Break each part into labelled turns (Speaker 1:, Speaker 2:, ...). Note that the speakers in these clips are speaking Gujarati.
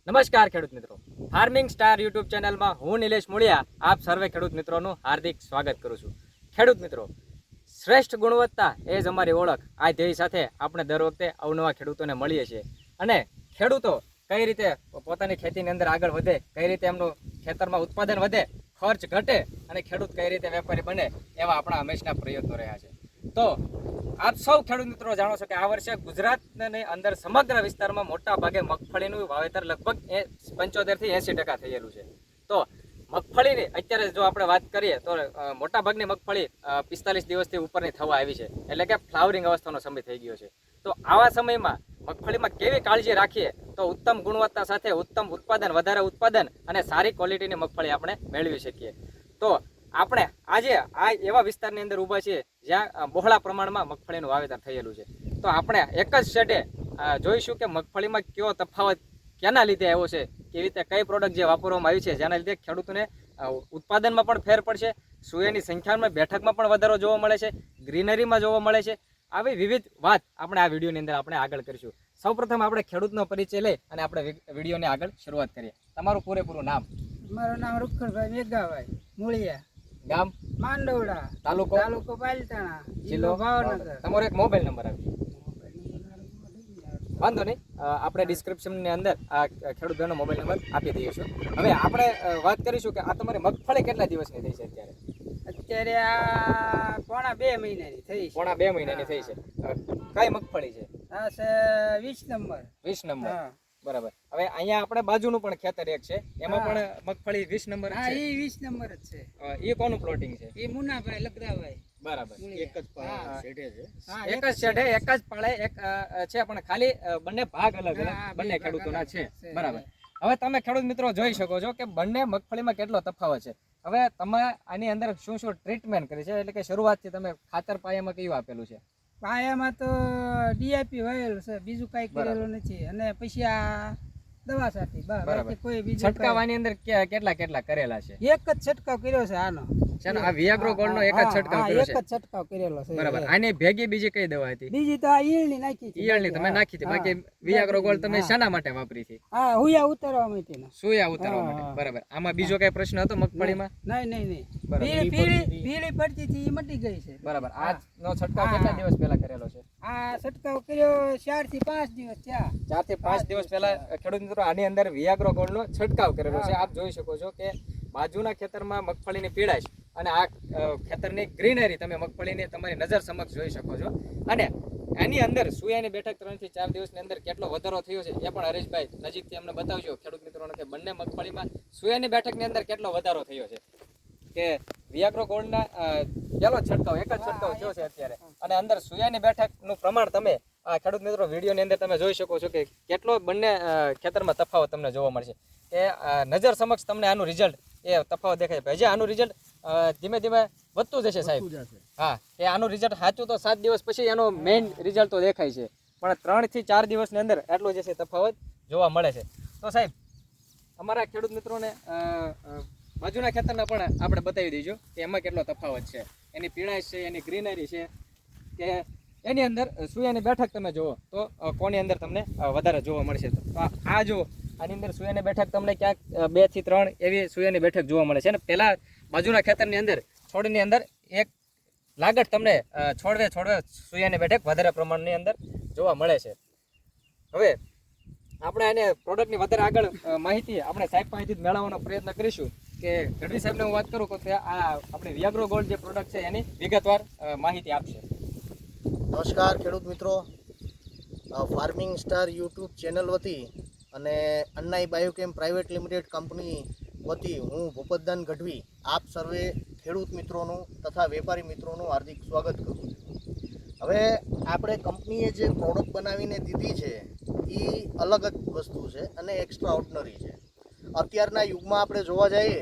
Speaker 1: નમસ્કાર ખેડૂત મિત્રો, ફાર્મિંગ સ્ટાર યુટ્યુબ ચેનલમાં હું નિલેશ મુળિયા આપ સર્વે ખેડૂત મિત્રોનું હાર્દિક સ્વાગત કરું છું. ખેડૂત મિત્રો, શ્રેષ્ઠ ગુણવત્તા એ જ અમારી ઓળખ. આ ધ્યેય સાથે આપણે દર વખતે અવનવા ખેડૂતોને મળીએ છીએ અને ખેડૂતો કઈ રીતે પોતાની ખેતીની અંદર આગળ વધે, કઈ રીતે એમનું ખેતરમાં ઉત્પાદન વધે, ખર્ચ ઘટે અને ખેડૂત કઈ રીતે વેપારી બને, એવા આપણા હંમેશના પ્રયત્નો રહ્યા છે. તો આપ સૌ ખેડૂત મિત્રો જાણો છો કે આ વર્ષે ગુજરાતની અંદર સમગ્ર વિસ્તારમાં મોટા ભાગે મગફળીનું વાવેતર લગભગ 75 થી 80% થયેલું છે. તો મગફળીની અત્યારે જો આપણે વાત કરીએ તો મોટા ભાગની મગફળી 45 દિવસથી ઉપરની થવા આવી છે, એટલે કે ફ્લાવરિંગ અવસ્થાનો સમય થઈ ગયો છે. તો આવા સમયમાં મગફળીમાં કેવી કાળજી રાખીએ તો ઉત્તમ ગુણવત્તા સાથે ઉત્તમ ઉત્પાદન, વધારે ઉત્પાદન અને સારી ક્વોલિટીની મગફળી આપણે મેળવી શકીએ. તો આપણે આજે આ એવા વિસ્તારની અંદર ઊભા છીએ જ્યાં બહોળા પ્રમાણમાં મગફળીનું વાવેતર થયેલું છે. તો આપણે એક જ શેડે જોઈશું કે મગફળીમાં કયો તફાવત કેના લીધે આવ્યો છે, કેવી રીતે કઈ પ્રોડક્ટ જે વાપરવામાં આવી છે જેના લીધે ખેડૂતોને ઉત્પાદનમાં પણ ફેર પડશે, સૂયાની સંખ્યામાં બેઠકમાં પણ વધારો જોવા મળે છે, ગ્રીનરીમાં જોવા મળે છે. આવી વિવિધ વાત આપણે આ વિડીયોની અંદર આપણે આગળ કરીશું. સૌપ્રથમ આપણે ખેડૂતનો પરિચય લઈ અને આપણે વિડીયોની આગળ શરૂઆત કરીએ. તમારું પૂરેપૂરું નામ?
Speaker 2: મારું નામ રૂખણભાઈ મેઘાભાઈ મુળિયા, ગામ માંડવડા, તાલુકો પાલતાણા, જિલ્લો ભાવનગર.
Speaker 1: તમારો એક મોબાઈલ નંબર આપજો. વાંધો નહીં, આપણે ડિસ્ક્રિપ્શનની અંદર આ ખેડૂતોનો મોબાઈલ નંબર આપી દઈશું. હવે આપણે વાત કરીશું કે આ તમારી મગફળી કેટલા દિવસની થઈ છે અત્યારે?
Speaker 2: અત્યારે આ પોણા 2 મહિનાની થઈ છે.
Speaker 1: પોણા 2 મહિનાની થઈ છે. કઈ મગફળી છે?
Speaker 2: આ છે 20 નંબર.
Speaker 1: 20 નંબર, બરાબર. હવે અહીંયા આપણે બાજુનું પણ ખેતર એક છે, એમાં પણ મગફળી 20 નંબર
Speaker 2: હા,
Speaker 1: છે.
Speaker 2: એ 20 નંબર જ છે.
Speaker 1: એ કોનું પ્લોટિંગ છે?
Speaker 2: એ મુનાભાઈ લગદાભાઈ.
Speaker 1: બરાબર.
Speaker 2: એક જ
Speaker 1: શેઢે છે, એક જ પાળે એક છે, પણ ખાલી બંને ભાગ અલગ અલગ બંને ખેડૂતોના છે. બરાબર. હવે તમે ખેડૂત મિત્રો જોઈ શકો છો કે બંને મગફળીમાં કેટલો તફાવત છે. હવે તમે આની અંદર શું શું ટ્રીટમેન્ટ કરી છે, એટલે કે શરૂઆતથી તમે ખાતર પાયામાં કયું આપેલું છે?
Speaker 2: પાયામાં તો ડીઆઈપી વાયેલું છે, બીજું કઈ કરેલું નથી. અને પછી આ દવા સાથે બાકી કોઈ બીજું
Speaker 1: છંટકાવની અંદર કેટલા કરેલા છે?
Speaker 2: એક જ છંટકાવ કર્યો છે આનો.
Speaker 1: આ વિયાગ્રો ગોલ્ડ નો એક જ છંટકાવ કર્યો છે.
Speaker 2: એક જ છંટકાવ કરેલો છે.
Speaker 1: બરાબર. આની ભેગી બીજી કઈ દવા હતી?
Speaker 2: બીજી તો આ ઈયળની નાખી છે.
Speaker 1: ઈયળની તમે નાખી હતી, બાકી વિયાગ્રો ગોલ્ડ તમે શાના માટે વાપરી હતી?
Speaker 2: હા, હુયા ઉતારવા માટે.
Speaker 1: સુયા ઉતારવા માટે. બરાબર. આમાં બીજો કઈ પ્રશ્ન હતો મગફળીમાં?
Speaker 2: નહીં. પીળી પડતી હતી, એ મટી ગઈ છે.
Speaker 1: બરાબર. આ નો છંટકાવ કેટલા દિવસ પહેલા કરેલો છે?
Speaker 2: આ છંટકાવ કર્યો 4 થી 5 દિવસ થયા.
Speaker 1: 4 થી 5 દિવસ પહેલા ખેડૂત મિત્રો આની અંદર વિયાગ્રો ગોલ્ડ નો છંટકાવ કરેલો છે. આપ જોઈ શકો છો કે બાજુના ખેતરમાં મગફળીની પીળાશ અને આ ખેતરની ગ્રીનરી તમે મગફળીની તમારી નજર સમક્ષ જોઈ શકો છો. અને એની અંદર સુયાની બેઠક 3 થી 4 દિવસની અંદર કેટલો વધારો થયો છે એ પણ હરેશભાઈ નજીકથી અમને બતાવજો ખેડૂત મિત્રોને કે બંને મગફળીમાં સુયાની બેઠકની અંદર કેટલો વધારો થયો છે. કે વિયાગ્રો ગોલ્ડના પેલો છંટકાવ એક જ છંટકાવ થયો છે અત્યારે, અને અંદર સુયાની બેઠકનું પ્રમાણ તમે આ ખેડૂત મિત્રો વિડીયોની અંદર તમે જોઈ શકો છો કે કેટલો બંને ખેતરમાં તફાવત તમને જોવા મળશે. કે નજર સમક્ષ તમને આનું રિઝલ્ટ એ તફાવત દેખાય છે. હજી આનું રિઝલ્ટ ધીમે ધીમે વધતું જશે સાહેબ. હા, એ આનું રિઝલ્ટ સાચું તો 7 દિવસ પછી એનો મેઇન રિઝલ્ટ તો દેખાય છે, પણ 3 થી 4 દિવસની અંદર એટલો જે છે તફાવત જોવા મળે છે. તો સાહેબ અમારા ખેડૂત મિત્રોને બાજુના ખેતરના પણ આપણે બતાવી દઈશું કે એમાં કેટલો તફાવત છે, એની પીળાશ છે, એની ગ્રીનરી છે, કે એની અંદર સુયાની બેઠક તમે જુઓ તો કોની અંદર તમને વધારે જોવા મળશે. તો આ જો આની અંદર સુયાની બેઠક તમને ક્યાંક 2 થી 3 એવી સુયાની બેઠક જોવા મળે છે. અને પેલા બાજુના ખેતરની અંદર છોડની અંદર એક લાગત તમને છોડવે સુયાની બેઠક વધારે પ્રમાણની અંદર જોવા મળે છે. હવે આપણે આને પ્રોડક્ટની વધારે આગળ માહિતી આપણે સાહેબ પાસેથી મેળવવાનો પ્રયત્ન કરીશું. કે ગઢવી સાહેબને હું વાત કરું તો આ આપણે વિયાગ્રો ગોલ્ડ જે પ્રોડક્ટ છે એની વિગતવાર માહિતી આપશે.
Speaker 3: નમસ્કાર ખેડૂત મિત્રો, ફાર્મિંગ સ્ટાર યુટ્યુબ ચેનલ વતી અને અન્નાઈ બાયોકેમ પ્રાઇવેટ લિમિટેડ કંપની વતી હું ભૂપતદાન ગઢવી આપ સર્વે ખેડૂત મિત્રોનું તથા વેપારી મિત્રોનું હાર્દિક સ્વાગત કરું છું. હવે આપણે કંપનીએ જે પ્રોડક્ટ બનાવીને દીધી છે એ અલગ જ વસ્તુ છે અને એક્સ્ટ્રા ઓર્ડિનરી છે. અત્યારના યુગમાં આપણે જોવા જઈએ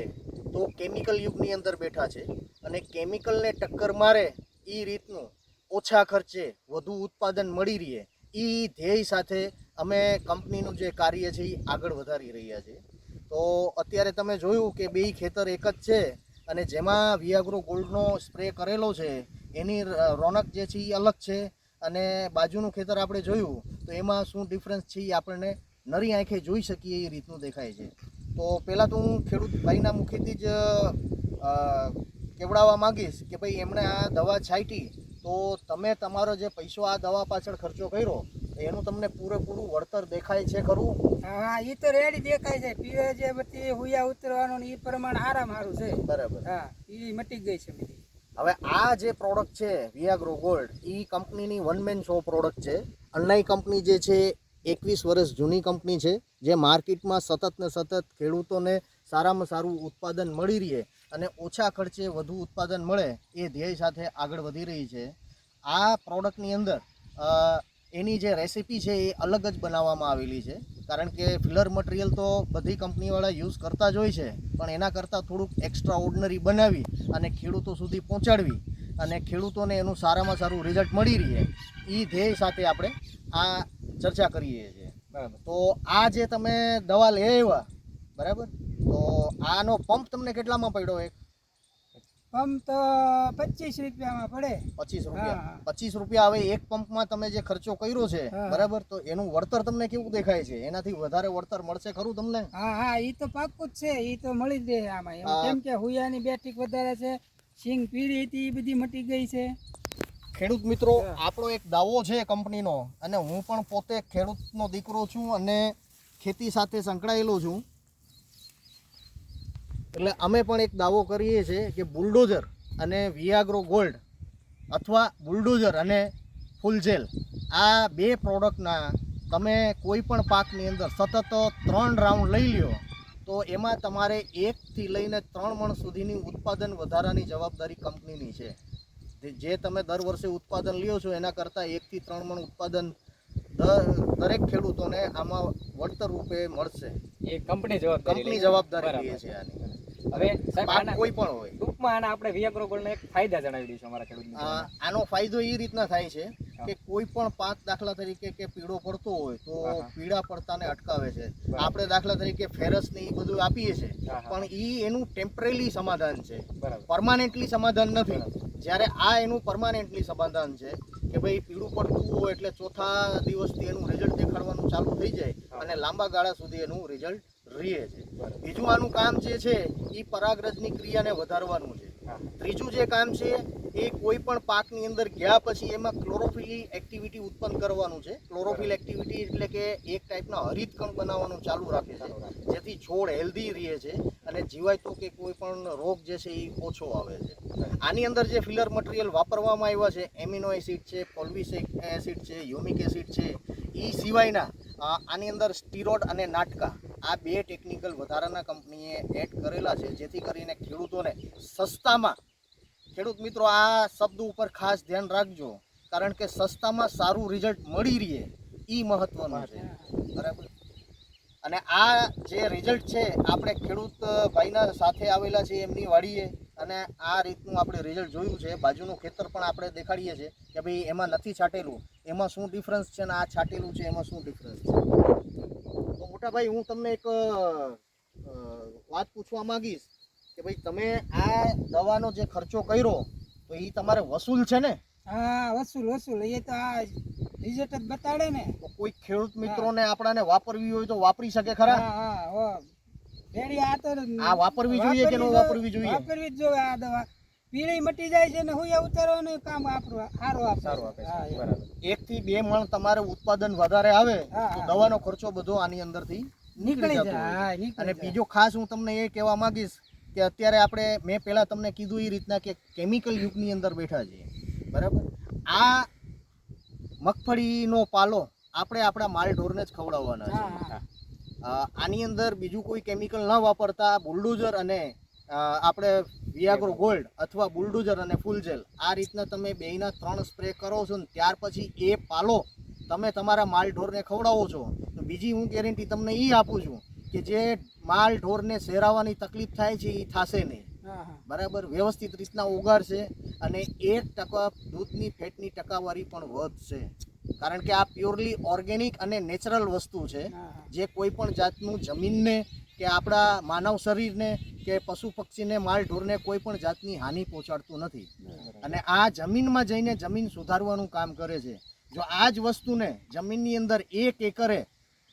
Speaker 3: તો કેમિકલ યુગની અંદર બેઠા છે અને કેમિકલને ટક્કર મારે એ રીતનું ઓછા ખર્ચે વધુ ઉત્પાદન મળી રહે એ ધ્યેય સાથે અમે કંપનીનું જે કાર્ય છે એ આગળ વધારી રહ્યા છીએ. તો અત્યારે તમે જોયું કે બે ખેતર એક જ છે અને જેમાં વિયાગ્રો ગોલ્ડનો સ્પ્રે કરેલો છે એની રોનક જે છે એ અલગ છે, અને બાજુનું ખેતર આપણે જોયું તો એમાં શું ડિફરન્સ છે એ આપણને નરી આંખે જોઈ શકીએ એ રીતનું દેખાય છે. તો પહેલાં તો હું ખેડૂત ભાઈના મુખેથી જ કેવડાવવા માંગીશ કે ભાઈ એમણે આ દવા છાંટી તો તમે તમારો જે પૈસો આ દવા પાછળ ખર્ચો કર્યો એનું તમને પૂરેપૂરું વળતર દેખાય છે ખરું?
Speaker 2: હા એ તો રેડી દેખાય છે. પીળે જે બધી હુયા ઉતરવાનું ને એ પ્રમાણે આરામ સારું છે.
Speaker 3: બરાબર.
Speaker 2: હા એ મટી ગઈ છે બધી.
Speaker 3: હવે આ જે પ્રોડક્ટ છે વિયાગ્રો ગોલ્ડ એ કંપનીની વન મેન શો પ્રોડક્ટ છે. અન્નાઈ કંપની જે છે 21 વર્ષ જૂની કંપની છે, જે માર્કેટમાં સતત ને સતત ખેડૂતોને સારામાં સારું ઉત્પાદન મળી રહે અને ઓછા ખર્ચે વધુ ઉત્પાદન મળે એ ધ્યેય સાથે આગળ વધી રહી છે. આ પ્રોડક્ટની અંદર એની જે રેસીપી છે એ અલગ જ બનાવવામાં આવેલી છે, કારણ કે ફિલર મટીરિયલ તો બધી કંપનીવાળા યુઝ કરતા જ હોય છે, પણ એના કરતાં થોડુંક એક્સ્ટ્રા ઓર્ડિનરી બનાવી અને ખેડૂતો સુધી પહોંચાડવી અને ખેડૂતોને એનું સારામાં સારું રિઝલ્ટ મળી રહે એ ધ્યેય સાથે આપણે આ ચર્ચા કરીએ છીએ.
Speaker 1: બરાબર.
Speaker 3: તો આ જે તમે દવા લઈ આવ્યા, બરાબર, તો આનો પંપ તમને કેટલામાં પડ્યો? એક
Speaker 2: પંપ તો 25 રૂપિયામાં પડે.
Speaker 3: 25 રૂપિયા.
Speaker 2: હા.
Speaker 3: 25 રૂપિયા. હવે એક પંપમાં તમે જે ખર્ચો કર્યો છે,
Speaker 2: હા.
Speaker 3: બરાબર, તો એનું વળતર તમને કેવું દેખાય છે? એનાથી વધારે વળતર મળશે ખરું તમને?
Speaker 2: હા હા એ તો પાક્કું જ છે. એ તો મળી જ રહે આમાં. એમ
Speaker 3: હા.
Speaker 2: કેમ કે હુયાની બેઠક વધારે છે, સિંગ પીળી હતી એ બધી મટી ગઈ છે.
Speaker 3: ખેડૂત મિત્રો,
Speaker 2: હા.
Speaker 3: આપણો એક દાવો છે કંપનીનો, અને હું પણ પોતે ખેડૂતનો દીકરો છું અને ખેતી સાથે સંકળાયેલો છું, એટલે અમે પણ એક દાવો કરીએ છીએ કે બુલડોઝર અને વિયાગ્રો ગોલ્ડ અથવા બુલડોઝર અને ફૂલજેલ આ બે પ્રોડક્ટના તમે કોઈ પણ પાકની અંદર સતત 3 રાઉન્ડ લઈ લ્યો તો એમાં તમારે 1 થી લઈને 3 મણ સુધીની ઉત્પાદન વધારાની જવાબદારી કંપનીની છે. જે તમે દર વર્ષે ઉત્પાદન લ્યો છો એના કરતાં 1 થી 3 મણ ઉત્પાદન દરેક ખેડૂતોને આમાં વળતર રૂપે મળશે.
Speaker 1: એ કંપની જવાબદારી
Speaker 3: કંપની
Speaker 1: લે છે.
Speaker 3: જવાબદારી
Speaker 1: બરાબર.
Speaker 3: લે છે આની.
Speaker 1: હવે સાહેબ
Speaker 3: પાક
Speaker 1: આના
Speaker 3: કોઈ પણ હોય.
Speaker 1: ટૂંકમાં આના આપણે વિયાગ્રો ગોલ્ડના એક ફાયદા જણાવી દઈશું અમારા ખેડૂત મિત્રોને.
Speaker 3: આનો ફાયદો એ રીતના થાય છે કે કોઈ પણ પાક દાખલા તરીકે કે પીળો પડતો હોય તો
Speaker 1: હા, હા.
Speaker 3: પીળા પડતાને અટકાવે છે.
Speaker 1: બરાબર.
Speaker 3: આપણે દાખલા તરીકે ફેરસ ને એ બધું આપીએ છીએ,
Speaker 1: હા, હા.
Speaker 3: પણ એનું ટેમ્પરરી સમાધાન છે,
Speaker 1: બરાબર.
Speaker 3: પરમાનેન્ટલી સમાધાન નથી.
Speaker 1: બરાબર.
Speaker 3: જ્યારે આ એનું પરમાનેન્ટલી સમાધાન છે કે ભાઈ પીળું પડતું હોય એટલે ચોથા દિવસથી એનું રિઝલ્ટ દેખાડવાનું ચાલુ થઈ જાય
Speaker 1: હા.
Speaker 3: અને લાંબા ગાળા સુધી એનું રિઝલ્ટ રહે છે.
Speaker 1: બરાબર.
Speaker 3: બીજું આનું કામ જે છે એ પરાગરજની ક્રિયાને વધારવાનું છે.
Speaker 1: હા.
Speaker 3: ત્રીજું જે કામ છે એ કોઈ પણ પાકની અંદર ગયા પછી એમાં ક્લોરોફિલ એક્ટિવિટી ઉત્પન્ન કરવાનું છે. ક્લોરોફિલ એક્ટિવિટી એટલે કે એક ટાઈપના હરિતકણ બનાવવાનું ચાલુ રાખે છે, જેથી છોડ હેલ્ધી રહે છે અને જીવાય તો કે કોઈ પણ રોગ જે છે એ ઓછો આવે છે. આની અંદર જે ફિલર મટીરિયલ વાપરવામાં આવ્યા છે, એમિનો એસિડ છે, ફોલ્વિક એસિડ છે, હ્યુમિક એસિડ છે, એ સિવાયના આની અંદર સ્ટીરોડ અને નાટકા આ 2 ટેકનિકલ વધારાના કંપનીએ એડ કરેલા છે, જેથી કરીને ખેડૂતોને સસ્તામાં, ખેડૂત મિત્રો આ શબ્દ ઉપર ખાસ ધ્યાન રાખજો, કારણ કે સસ્તામાં સારું રિઝલ્ટ મળી રહે એ મહત્વનું છે. બરાબર. અને આ જે રિઝલ્ટ છે આપણે ખેડૂત ભાઈના સાથે આવેલા છે એમની વાડીએ, અને આ રીતનું આપણે રિઝલ્ટ જોયું છે. બાજુનું ખેતર પણ આપણે દેખાડીએ છીએ કે ભાઈ એમાં નથી છાંટેલું, એમાં શું ડિફરન્સ છે ને આ છાંટેલું છે એમાં શું ડિફરન્સ છે. તો મોટા ભાઈ, હું તમને એક વાત પૂછવા માંગીશ કે ભાઈ તમે આ દવાનો જે ખર્ચો કર્યો તો એ તમારે વસૂલ છે ને?
Speaker 2: હા વસૂલ એ તો આ રિઝલ્ટ જ બતાડે ને.
Speaker 3: તો કોઈ ખેડૂત મિત્રોને આપણાને વાપરવી હોય તો વાપરી શકે ખરા?
Speaker 2: હા હા રેડી. આ તો
Speaker 3: આ વાપરવી જોઈએ કે ન વાપરવી જોઈએ?
Speaker 2: વાપરવી જ જોઈએ. આ દવા પીળી મટી જાય છે ને હુયા ઉતારવાનું કામ આપણું સારું આપે.
Speaker 1: સારું આપે છે.
Speaker 2: હા, એમ.
Speaker 1: બરાબર.
Speaker 3: 1 થી 2 મણ તમારે ઉત્પાદન વધારે આવે
Speaker 2: હા,
Speaker 3: તો
Speaker 2: હા.
Speaker 3: દવાનો ખર્ચો બધો આની અંદરથી નીકળી જતો
Speaker 2: જાય.
Speaker 3: હોય
Speaker 2: હા,
Speaker 3: છે.
Speaker 2: નીકળી
Speaker 3: અને
Speaker 2: જાય.
Speaker 3: બીજો ખાસ હું તમને એ કહેવા માંગીશ કે અત્યારે આપણે, મેં પહેલાં તમને કીધું એ રીતના કે કેમિકલ યુગની અંદર બેઠા છીએ, બરાબર. આ મગફળીનો પાલો આપણે આપણા માલ ઢોરને જ ખવડાવવાના છે.
Speaker 2: હા હા
Speaker 3: આની અંદર બીજું કોઈ કેમિકલ ન વાપરતા બુલડોઝર અને આપણે વિયાગ્રો ગોલ્ડ અથવા બુલડોઝર અને ફૂલજેલ આ રીતના તમે બેયના 3 સ્પ્રે કરો છો ને ત્યાર પછી એ પાલો તમે તમારા માલ ઢોરને ખવડાવો છો, તો બીજી હું ગેરંટી તમને એ આપું છું કે જે માલ ઢોરને શેરાવાની તકલીફ થાય છે એ થશે નહીં.
Speaker 2: હા હા
Speaker 3: બરાબર. વ્યવસ્થિત રીતના ઉગાડશે અને 1% દૂધની ફેટની ટકાવારી પણ વધશે, કારણ કે આ પ્યોરલી ઓર્ગેનિક અને નેચરલ વસ્તુ છે,
Speaker 2: હા, હા.
Speaker 3: જે કોઈ પણ જાતનું જમીનને કે આપણા માનવ શરીરને કે પશુ પક્ષીને માલ ઢોરને કોઈ પણ જાતની હાનિ પહોંચાડતું નથી. અને આ જમીનમાં જઈને જમીન સુધારવાનું કામ કરે છે. જો આ જ વસ્તુને જમીનની અંદર 1 એકરે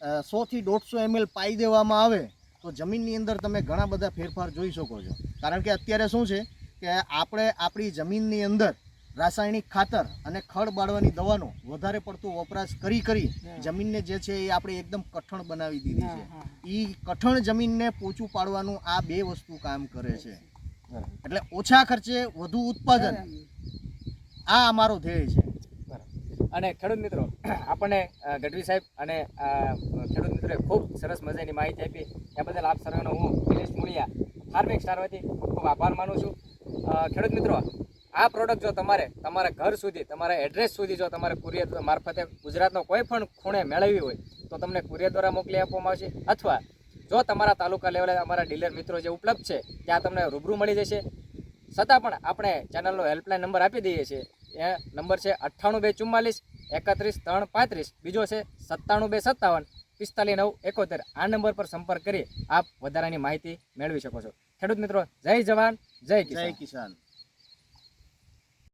Speaker 3: 100 થી 150 ml પાઈ દેવામાં આવે તો જમીનની અંદર તમે ઘણા બધા ફેરફાર જોઈ શકો છો. કારણ કે અત્યારે શું છે કે આપણે આપણી જમીનની અંદર રાસાયણિક ખાતર અને ખડ બાળવાની દવાનો વધારે પડતો વપરાશ કરી જમીનને જે છે એ આપણે એકદમ કઠણ બનાવી દીધી છે. એ કઠણ જમીનને પોચું પાડવાનું આ બે વસ્તુ કામ કરે છે. એટલે ઓછા ખર્ચે વધુ ઉત્પાદન, આ અમારો ધ્યેય છે.
Speaker 1: અને ખેડૂત મિત્રો, આપણને ગઢવી સાહેબ અને ખેડૂત મિત્રોએ ખૂબ સરસ મજાની માહિતી આપી. એ બદલ આપ સર્વેનો હું દિનેશ મુળિયા ફાર્મિંગ સ્ટાર વતી ખૂબ ખૂબ આભાર માનું છું. ખેડૂત મિત્રો, આ પ્રોડક્ટ જો તમારે તમારા ઘર સુધી, તમારા એડ્રેસ સુધી જો તમારે કુરિયર મારફતે ગુજરાતનો કોઈ પણ ખૂણે મેળવવી હોય તો તમને કુરિયર દ્વારા મોકલી આપવામાં આવશે. અથવા જો તમારા તાલુકા લેવલે અમારા ડીલર મિત્રો જે ઉપલબ્ધ છે ત્યાં તમને રૂબરૂ મળી જશે. છતાં પણ આપણે ચેનલનો હેલ્પલાઇન નંબર આપી દઈએ છીએ. એ નંબર છે 98 244 31 335. બીજો છે 97 257 45 9 71. આ નંબર પર સંપર્ક કરી આપ વધારાની માહિતી મેળવી શકો છો. ખેડૂત મિત્રો, જય જવાન, જય કિસાન.
Speaker 3: જય કિસાન.